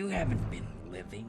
You haven't been living.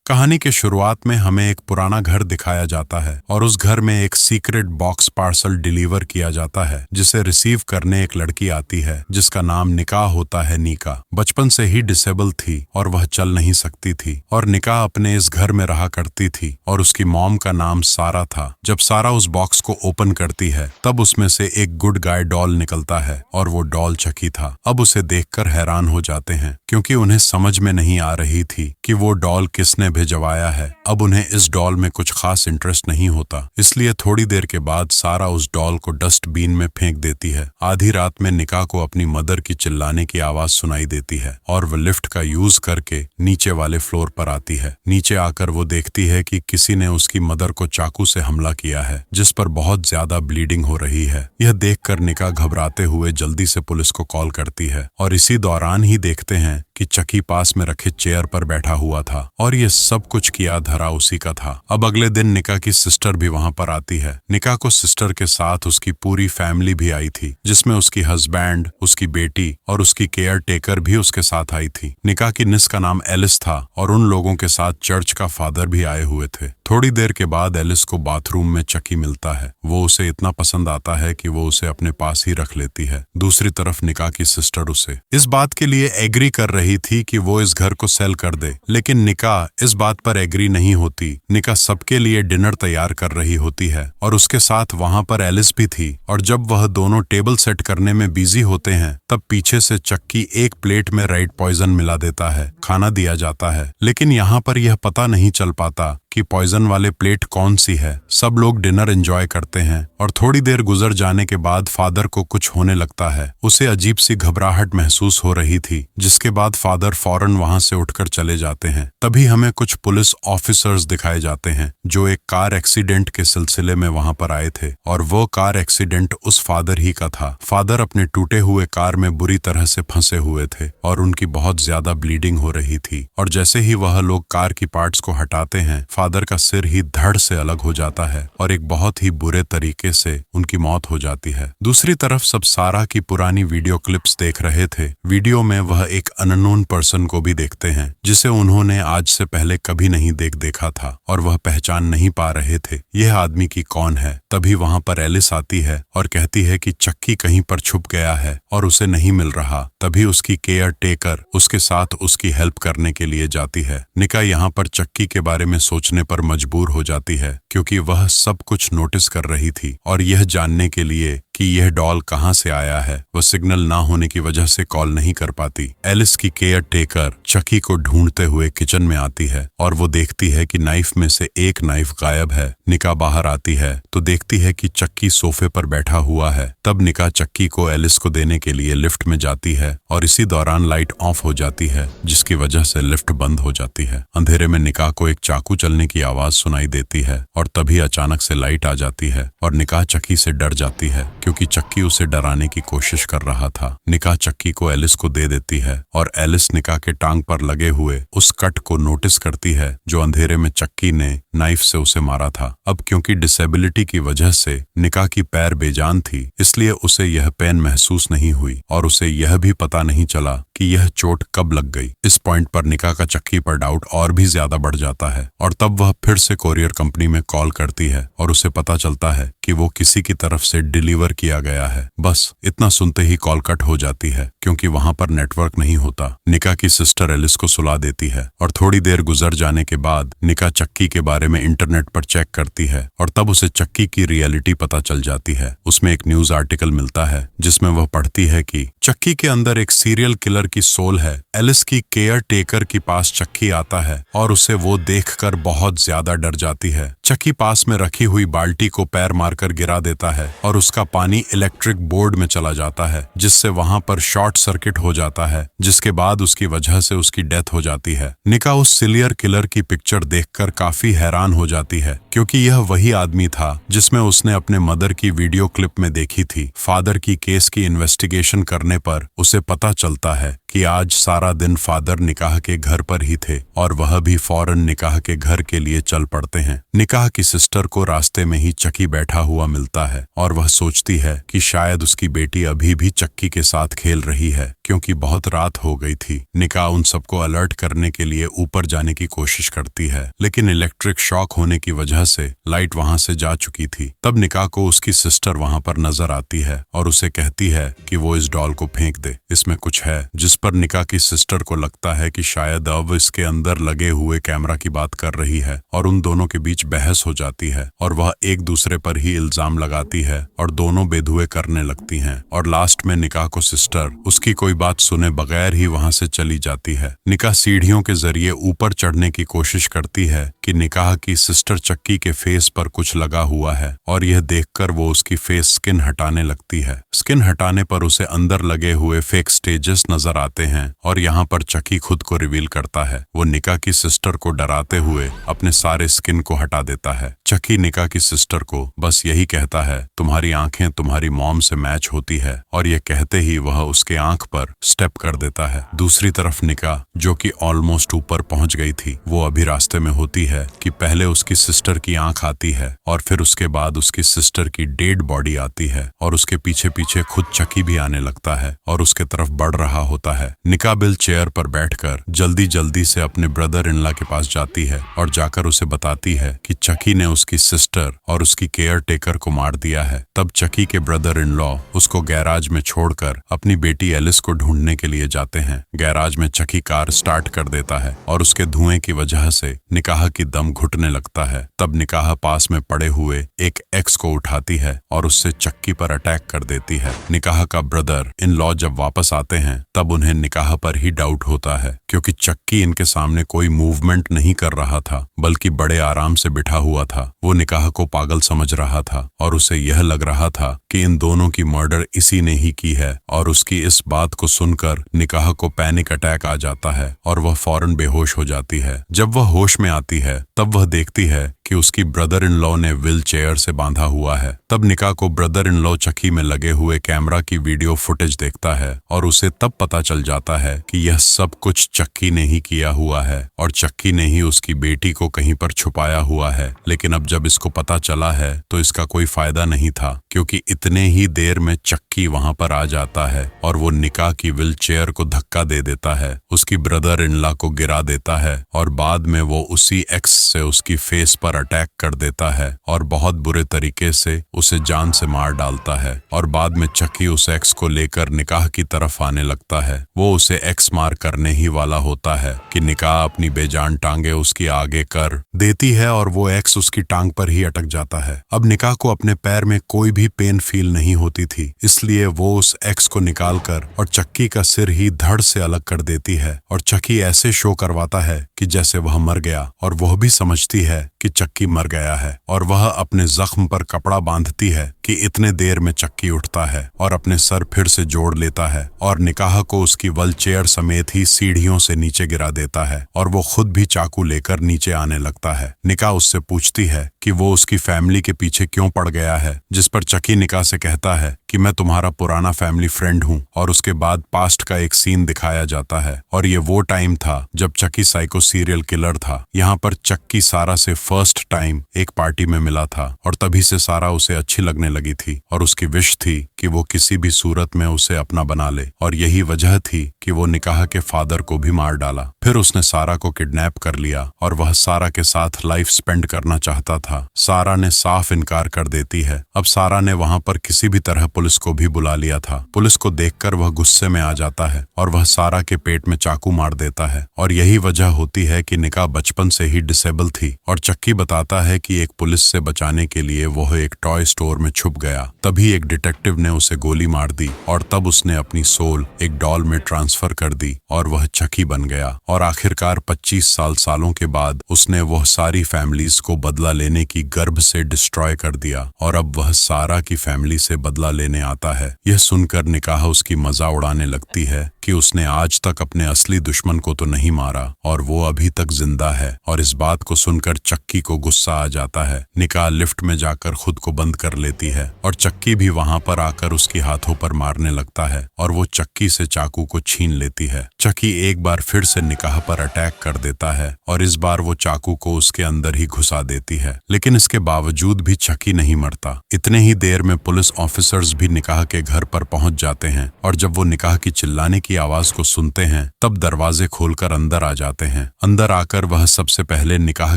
कहानी के शुरुआत में हमें एक पुराना घर दिखाया जाता है और उस घर में एक सीक्रेट बॉक्स पार्सल डिलीवर किया जाता है जिसे रिसीव करने एक लड़की आती है जिसका नाम निका होता है। निका बचपन से ही डिसेबल थी और वह चल नहीं सकती थी और निका अपने इस घर में रहा करती थी और उसकी मॉम का नाम सारा था। जब सारा उस बॉक्स को ओपन करती है तब उसमें से एक गुड गाय डॉल निकलता है और वो डॉल चकी था। अब उसे देखकर हैरान हो जाते हैं क्योंकि उन्हें समझ में नहीं आ रही थी कि वो डॉल किसने भिजवाया है। अब उन्हें इस डॉल में कुछ खास इंटरेस्ट नहीं होता, इसलिए थोड़ी देर के बाद सारा उस डॉल को डस्टबिन में फेंक देती है। आधी रात में निका को अपनी मदर की चिल्लाने की आवाज सुनाई देती है और वह लिफ्ट का यूज करके नीचे वाले फ्लोर पर आती है। नीचे आकर वो देखती है कि किसी ने उसकी मदर को चाकू से हमला किया है जिस पर बहुत ज्यादा ब्लीडिंग हो रही है। यह देखकर निका घबराते हुए जल्दी से पुलिस को कॉल करती है और इसी दौरान ही देखते हैं कि चकी पास में रखे चेयर पर बैठा हुआ था और ये सब कुछ किया धरा उसी का था। अब अगले दिन निका की सिस्टर भी वहां पर आती है। निका को सिस्टर के साथ उसकी पूरी फैमिली भी आई थी जिसमें उसकी हस्बैंड, उसकी बेटी और उसकी केयर टेकर भी उसके साथ आई थी। निका की निस का नाम एलिस था और उन लोगों के साथ चर्च का फादर भी आए हुए थे। थोड़ी देर के बाद एलिस को बाथरूम में चकी मिलता है। वो उसे इतना पसंद आता है कि वो उसे अपने पास ही रख लेती है। दूसरी तरफ निका की सिस्टर उसे इस बात के लिए एग्री कर रही थी कि वो इस घर को सेल कर दे, लेकिन निका इस बात पर एग्री नहीं होती। निका सबके लिए डिनर तैयार कर रही होती है और उसके साथ वहां पर एलिस भी थी और जब वह दोनों टेबल सेट करने में बिजी होते हैं तब पीछे से चक्की एक प्लेट में रेड पॉइजन मिला देता है। खाना दिया जाता है लेकिन यहाँ पर यह पता नहीं चल पाता कि पॉइजन वाले प्लेट कौन सी है। सब लोग डिनर एंजॉय करते हैं और थोड़ी देर गुजर जाने के बाद फादर को कुछ होने लगता है। उसे अजीब सी घबराहट महसूस हो रही थी जिसके बाद फादर फौरन वहां से उठकर चले जाते हैं। तभी हमें कुछ पुलिस ऑफिसर्स दिखाए जाते हैं जो एक कार एक्सीडेंट के सिलसिले में वहां पर आए थे और वो कार एक्सीडेंट उस फादर ही का था। फादर अपने टूटे हुए कार में बुरी तरह से फंसे हुए थे और उनकी बहुत ज्यादा ब्लीडिंग हो रही थी और जैसे ही वह लोग कार की पार्ट्स को हटाते हैं फादर का सिर ही धड़ से अलग हो जाता है और एक बहुत ही बुरे तरीके से उनकी मौत हो जाती है। दूसरी तरफ सब सारा की पुरानी वीडियो क्लिप्स देख रहे थे। वीडियो में वह एक अननोन पर्सन को भी देखते हैं जिसे उन्होंने आज से पहले कभी नहीं देखा था और वह पहचान नहीं पा रहे थे यह आदमी की कौन है। तभी वहां पर एलिस आती है और कहती है कि चक्की कहीं पर छुप गया है और उसे नहीं मिल रहा। तभी उसकी केयर टेकर उसके साथ उसकी हेल्प करने के लिए जाती है। निका यहाँ पर चक्की के बारे में सोचने पर मजबूर हो जाती है क्योंकि वह सब कुछ नोटिस कर रही थी और यह जानने के लिए कि यह डॉल कहां से आया है वह सिग्नल ना होने की वजह से कॉल नहीं कर पाती। एलिस की केयर टेकर चक्की को ढूंढते हुए किचन में आती है और वो देखती है कि नाइफ में से एक नाइफ गायब है। निका बाहर आती है तो देखती है कि चक्की सोफे पर बैठा हुआ है। तब निका चक्की को एलिस को देने के लिए लिफ्ट में जाती है और इसी दौरान लाइट ऑफ हो जाती है जिसकी वजह से लिफ्ट बंद हो जाती है। अंधेरे में निका को एक चाकू चलने की आवाज सुनाई देती है और तभी अचानक से लाइट आ जाती है और निका चक्की से डर जाती है क्योंकि चक्की उसे डराने की कोशिश कर रहा था। निका चक्की को एलिस को दे देती है और एलिस निका के टांग पर लगे हुए उस कट को नोटिस करती है जो अंधेरे में चक्की ने नाइफ से उसे मारा था। अब क्योंकि डिसेबिलिटी की वजह से निका की पैर बेजान थी इसलिए उसे यह पेन महसूस नहीं हुई और उसे यह भी पता नहीं चला कि यह चोट कब लग गई। इस पॉइंट पर निका का चक्की पर डाउट और भी ज्यादा बढ़ जाता है और तब वह फिर से कोरियर कंपनी में कॉल करती है और उसे पता चलता है कि वो किसी की तरफ से डिलीवर किया गया है। बस इतना सुनते ही कॉल कट हो जाती है क्योंकि वहां पर नेटवर्क नहीं होता। निका की सिस्टर एलिस को सुला देती है और थोड़ी देर गुजर जाने के बाद निका चक्की के बारे में इंटरनेट पर चेक करती है और तब उसे चक्की की रियलिटी पता चल जाती है। उसमें एक न्यूज आर्टिकल मिलता है जिसमें वह पढ़ती है कि चक्की के अंदर एक सीरियल किलर की सोल है। एलिस की केयर टेकर के पास चक्की आता है और उसे वो देखकर बहुत ज्यादा डर जाती है। चक्की पास में रखी हुई बाल्टी को पैर मारकर गिरा देता है और उसका पानी इलेक्ट्रिक बोर्ड में चला जाता है जिससे वहां पर शॉर्ट सर्किट हो जाता है जिसके बाद उसकी वजह से उसकी डेथ हो जाती है। निका उस सीरियल किलर की पिक्चर देखकर काफी हैरान हो जाती है क्योंकि यह वही आदमी था जिसमें उसने अपने मदर की वीडियो क्लिप में देखी थी। फादर की केस की इन्वेस्टिगेशन करने जाने पर उसे पता चलता है कि आज सारा दिन फादर निकाह के घर पर ही थे और वह भी फौरन निकाह के घर के लिए चल पड़ते हैं। निकाह की सिस्टर को रास्ते में ही चक्की बैठा हुआ मिलता है और वह सोचती है कि शायद उसकी बेटी अभी भी चक्की के साथ खेल रही है क्योंकि बहुत रात हो गई थी। निकाह उन सबको अलर्ट करने के लिए ऊपर जाने की कोशिश करती है, लेकिन इलेक्ट्रिक शॉक होने की वजह से लाइट वहां से जा चुकी थी। तब निकाह को उसकी सिस्टर वहां पर नजर आती है और उसे कहती है कि वो इस डॉल को फेंक दे, इसमें कुछ है। जिस पर निकाह की सिस्टर को लगता है कि शायद अब इसके अंदर लगे हुए कैमरा की बात कर रही है और उन दोनों के बीच बहस हो जाती है और वह एक दूसरे पर ही इल्जाम लगाती है और दोनों बेधुए करने लगती हैं और लास्ट में निकाह को सिस्टर उसकी कोई बात सुने बगैर ही वहां से चली जाती है। निकाह सीढ़ियों के जरिए ऊपर चढ़ने की कोशिश करती है कि निकाह की सिस्टर चक्की के फेस पर कुछ लगा हुआ है और यह देखकर वो उसकी फेस स्किन हटाने लगती है। स्किन हटाने पर उसे अंदर लगे हुए फेक स्टेजेस नजर आते हैं और यहाँ पर चक्की खुद को रिवील करता है। वो निकाह की सिस्टर को डराते हुए अपने सारे स्किन को हटा देता है। चक्की निकाह की सिस्टर को बस यही कहता है, तुम्हारी आंखें तुम्हारी मॉम से मैच होती है, और ये कहते ही वह उसके आंख पर स्टेप कर देता है। दूसरी तरफ निकाह जो कि ऑलमोस्ट ऊपर पहुंच गई थी, वो अभी रास्ते में होती है कि पहले उसकी सिस्टर की आंख आती है और फिर उसके बाद उसकी सिस्टर की डेड बॉडी आती है और उसके पीछे पीछे खुद चक्की भी आने लगता है और उसके तरफ बढ़ रहा होता है। निकाह बिल चेयर पर बैठकर जल्दी जल्दी से अपने ब्रदर इन लॉ के पास जाती है और जाकर उसे बताती है कि चक्की ने उसकी सिस्टर और उसकी केयर टेकर को मार दिया है। तब चक्की के ब्रदर इन लॉ उसको गैराज में छोड़कर अपनी बेटी एलिस को ढूंढने के लिए जाते हैं। गैराज में चक्की कार स्टार्ट कर देता है और उसके धुएं की वजह से निकाह की दम घुटने लगता है। तब निकाह पास में पड़े हुए एक एक्स को उठाती है और उससे चक्की पर अटैक कर देती है। निकाह का ब्रदर इन लॉ जब वापस आते हैं तब उन्हें निकाह पर ही डाउट होता है क्योंकि चक्की इनके सामने कोई मूवमेंट नहीं कर रहा था बल्कि बड़े आराम से बिठा हुआ था। वो निकाह को पागल समझ रहा था और उसे यह लग रहा था कि इन दोनों की मर्डर इसी ने ही की है और उसकी इस बात को सुनकर निकाह को पैनिक अटैक आ जाता है और वह फौरन बेहोश हो जाती है। जब वह होश में आती है तब वह देखती है कि उसकी ब्रदर इन लॉ ने व्हील चेयर से बांधा हुआ है। तब निकाह को ब्रदर इन लॉ चक्की में लगे हुए कैमरा की वीडियो फुटेज देखता है और उसे तब पता चल जाता है कि यह सब कुछ चक्की ने ही किया हुआ है और चक्की ने ही उसकी बेटी को कहीं पर छुपाया हुआ है। लेकिन अब जब इसको पता चला है तो इसका कोई फायदा नहीं था क्योंकि इतने ही देर में चक्की वहां पर आ जाता है और वो निकाह की व्हील चेयर को धक्का दे देता है, उसकी ब्रदर इन लॉ को गिरा देता है और बाद में वो उसी एक्स से उसकी फेस पर अटैक कर देता है और बहुत बुरे तरीके से उसे जान से मार डालता है। और बाद में चक्की उस एक्स को लेकर निकाह की तरफ आने लगता है। वो उसे एक्स मार करने ही वाला होता है कि निकाह अपनी बेजान टांगे उसकी आगे कर देती है और वो एक्स उसकी टांग पर ही अटक जाता है। अब निकाह को अपने पैर में कोई भी पेन फील नहीं होती थी, इसलिए वो उस एक्स को निकालकर और चक्की का सिर ही धड़ से अलग कर देती है और चक्की ऐसे शो करवाता है कि जैसे वह मर गया और वह भी समझती है कि चक्की मर गया है और वह अपने जख्म पर कपड़ा बांधती है कि इतने देर में चक्की उठता है और अपने सर फिर से जोड़ लेता है और निकाह को उसकी व्हील चेयर समेत ही सीढ़ियों से नीचे गिरा देता है और वो खुद भी चाकू लेकर नीचे आने लगता है। निकाह उससे पूछती है कि वो उसकी फैमिली के पीछे क्यों पड़ गया है, जिस पर चक्की निकाह से कहता है कि मैं तुम्हारा पुराना फैमिली फ्रेंड हूँ। और उसके बाद पास्ट का एक सीन दिखाया जाता है और ये वो टाइम था जब चक्की साइको सीरियल किलर था। यहाँ पर चक्की सारा से फर्स्ट टाइम एक पार्टी में मिला था और तभी से सारा उसे अच्छी लगने लगी थी और उसकी विश थी कि वो किसी भी सूरत में उसे अपना बना ले और यही वजह थी कि वो निकाह के फादर को भी मार डाला। फिर उसने सारा को किडनैप कर लिया और वह सारा के साथ लाइफ स्पेंड करना चाहता था। सारा ने साफ इनकार कर देती है। अब सारा ने वहां पर किसी भी तरह पुलिस को भी बुला लिया था। पुलिस को देखकर वह गुस्से में आ जाता है और वह सारा के पेट में चाकू मार देता है और यही वजह होती है कि निकाह बचपन से ही डिसेबल थी। और चक्की बताता है कि एक पुलिस से बचाने के लिए वह एक टॉय स्टोर में छुप गया, तभी एक डिटेक्टिव ने उसे गोली मार दी और तब उसने अपनी सोल एक डॉल में ट्रांसफर कर दी और वह चक्की बन गया। और आखिरकार 25 सालों के बाद उसने वह सारी फैमिलीज को बदला लेने की गर्भ से डिस्ट्रॉय कर दिया और अब वह सारा की फैमिली से बदला ले लेने आता है। यह सुनकर निकाह उसकी मजा उड़ाने लगती है कि उसने आज तक अपने असली दुश्मन को तो नहीं मारा और वो अभी तक जिंदा है। और इस बात को सुनकर चक्की को गुस्सा आ जाता है। निकाह लिफ्ट में जाकर खुद को बंद कर लेती है और चक्की भी वहां पर आकर उसके हाथों पर मारने लगता है और वो चक्की से चाकू को छीन लेती है। चक्की एक बार फिर से निकाह पर अटैक कर देता है और इस बार वो चाकू को उसके अंदर ही घुसा देती है, लेकिन इसके बावजूद भी चक्की नहीं मरता। इतने ही देर में पुलिस ऑफिसर्स भी निकाह के घर पर पहुंच जाते हैं और जब वो निकाह की चिल्लाने की आवाज को सुनते हैं तब दरवाजे खोलकर अंदर आ जाते हैं। अंदर आकर वह सबसे पहले निकाह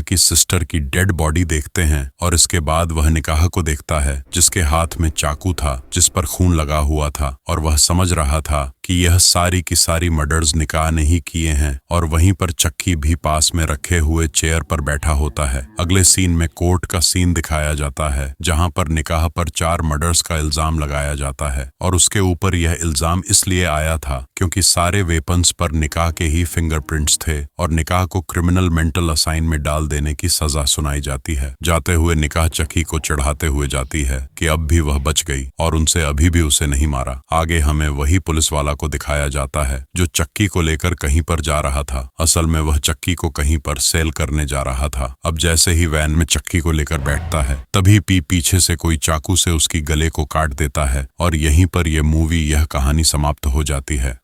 की सिस्टर की डेड बॉडी देखते हैं और इसके बाद वह निकाह को देखता है जिसके हाथ में चाकू था जिस पर खून लगा हुआ था और वह समझ रहा था कि यह सारी की सारी मर्डर्स निकाह ने ही किए हैं। और वहीं पर चक्की भी पास में रखे हुए चेयर पर बैठा होता है। अगले सीन में कोर्ट का सीन दिखाया जाता है जहां पर निकाह पर 4 मर्डर्स का इल्जाम लगाया जाता है और उसके ऊपर यह इल्जाम इसलिए आया था क्योंकि सारे वेपन्स पर निकाह के ही फिंगरप्रिंट्स थे और निकाह को क्रिमिनल मेंटल असाइन में डाल देने की सजा सुनाई जाती है। जाते हुए निकाह चक्की को चढ़ाते हुए जाती है कि अब भी वह बच गई और उनसे अभी भी उसे नहीं मारा। आगे हमें वही पुलिस वाला को दिखाया जाता है जो चक्की को लेकर कहीं पर जा रहा था। असल में वह चक्की को कहीं पर सेल करने जा रहा था। अब जैसे ही वैन में चक्की को लेकर बैठता है तभी पीछे से कोई चाकू से उसकी गले को काट देता है और यहीं पर यह मूवी, यह कहानी समाप्त हो जाती है।